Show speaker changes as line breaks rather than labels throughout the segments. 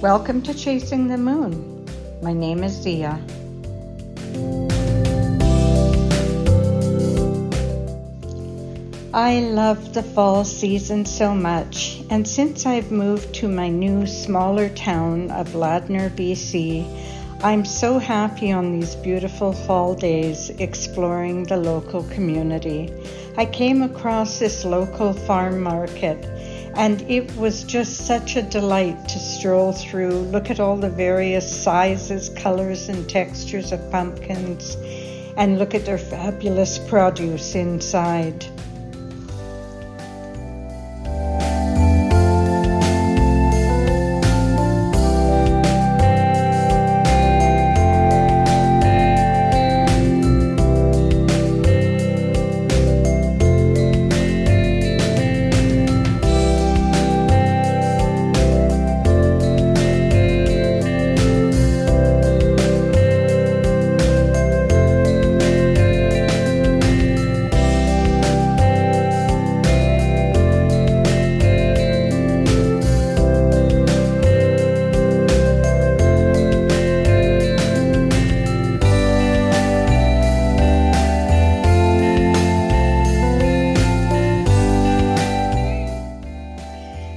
Welcome to Chasing the Moon. My name is Zia. I love the fall season so much, and since I've moved to my new smaller town of Ladner, BC, I'm so happy on these beautiful fall days exploring the local community. I came across this local farm market, and it was just such a delight to stroll through, look at all the various sizes, colors, and textures of pumpkins, and look at their fabulous produce inside.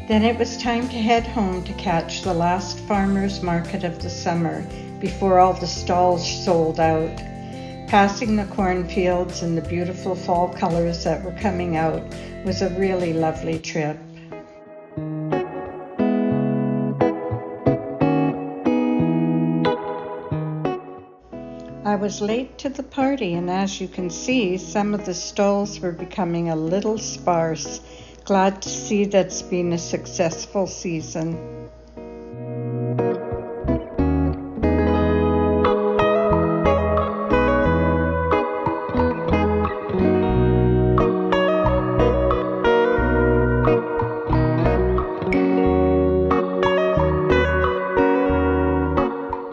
Then it was time to head home to catch the last farmer's market of the summer before all the stalls sold out. Passing the cornfields and the beautiful fall colors that were coming out was a really lovely trip. I was late to the party, and as you can see, some of the stalls were becoming a little sparse. Glad to see that's been a successful season.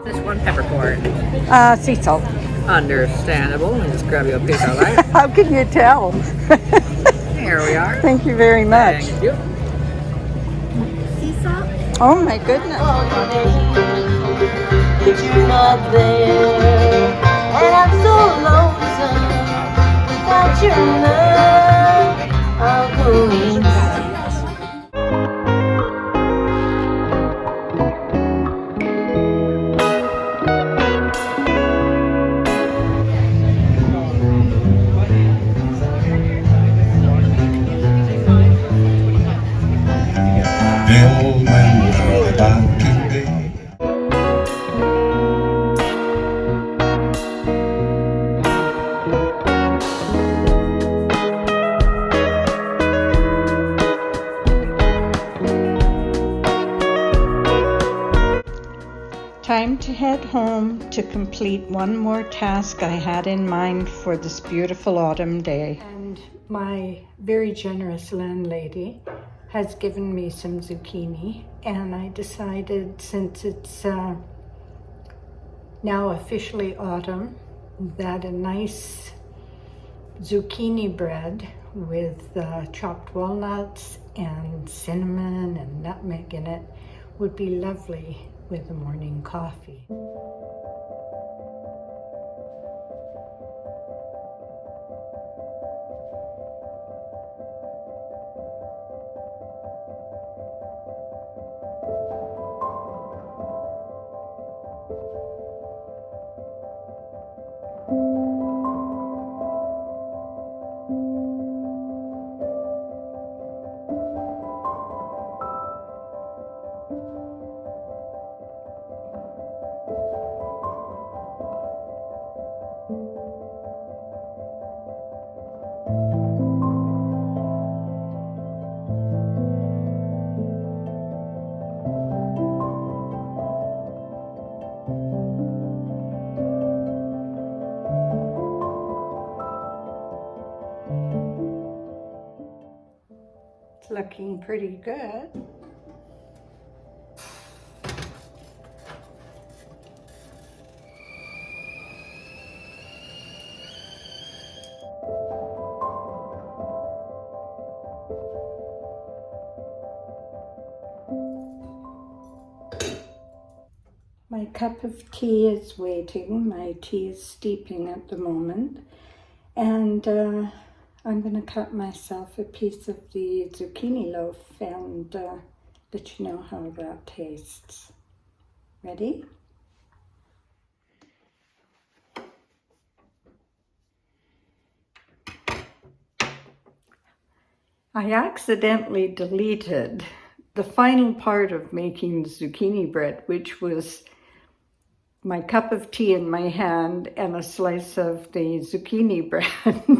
Just one peppercorn.
Sea salt.
Understandable. Let me just grab you a piece of that.
How can you tell?
Here we are.
Thank you very much.
Thank you.
Sea salt?
Oh my goodness.
But you're not there, and I'm so lonesome without your love. I'm going mad.
The old man heard about today.
Time to head home to complete one more task I had in mind for this beautiful autumn day. And my very generous landlady has given me some zucchini, and I decided, since it's now officially autumn, that a nice zucchini bread with chopped walnuts and cinnamon and nutmeg in it would be lovely with a morning coffee. It's looking pretty good. My cup of tea is waiting. My tea is steeping at the moment. And I'm going to cut myself a piece of the zucchini loaf and let you know how that tastes. Ready? I accidentally deleted the final part of making the zucchini bread, which was my cup of tea in my hand and a slice of the zucchini bread,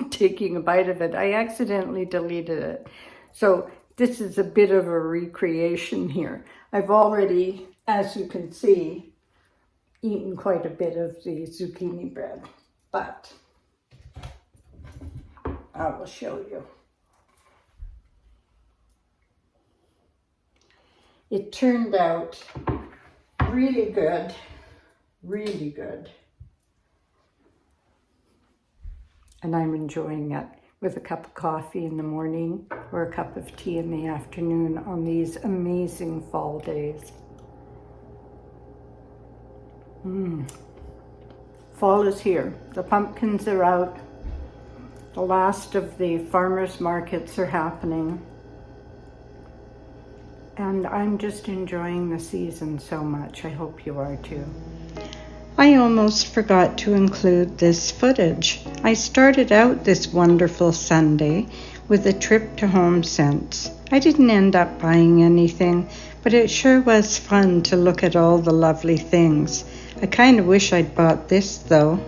taking a bite of it. I accidentally deleted it. So this is a bit of a recreation here. I've already, as you can see, eaten quite a bit of the zucchini bread, but I will show you. It turned out really good, really good. And I'm enjoying it with a cup of coffee in the morning or a cup of tea in the afternoon on these amazing fall days. Fall is here. The pumpkins are out. The last of the farmers markets are happening. And I'm just enjoying the season so much. I hope you are too. I almost forgot to include this footage. I started out this wonderful Sunday with a trip to HomeSense. I didn't end up buying anything, but it sure was fun to look at all the lovely things. I kind of wish I'd bought this though.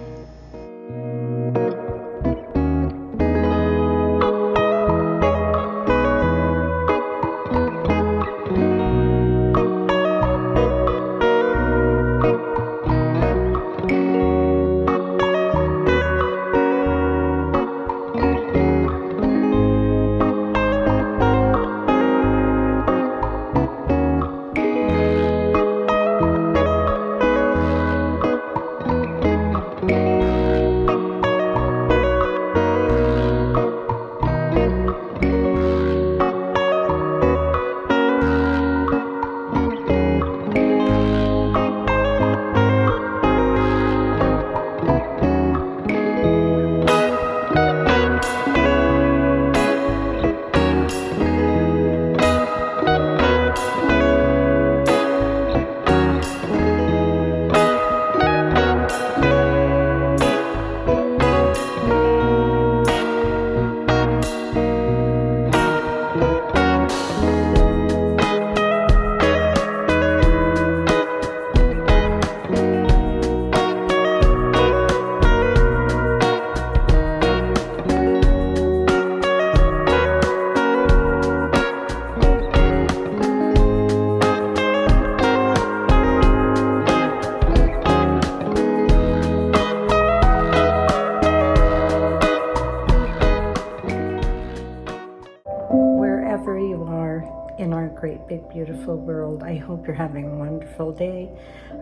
In our great big beautiful world, I hope you're having a wonderful day.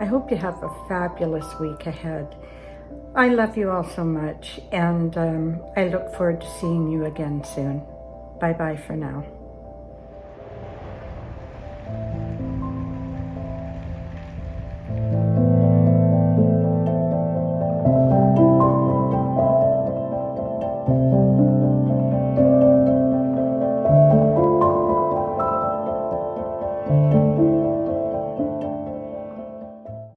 I hope you have a fabulous week ahead. I love you all so much, and I look forward to seeing you again soon. Bye bye for now.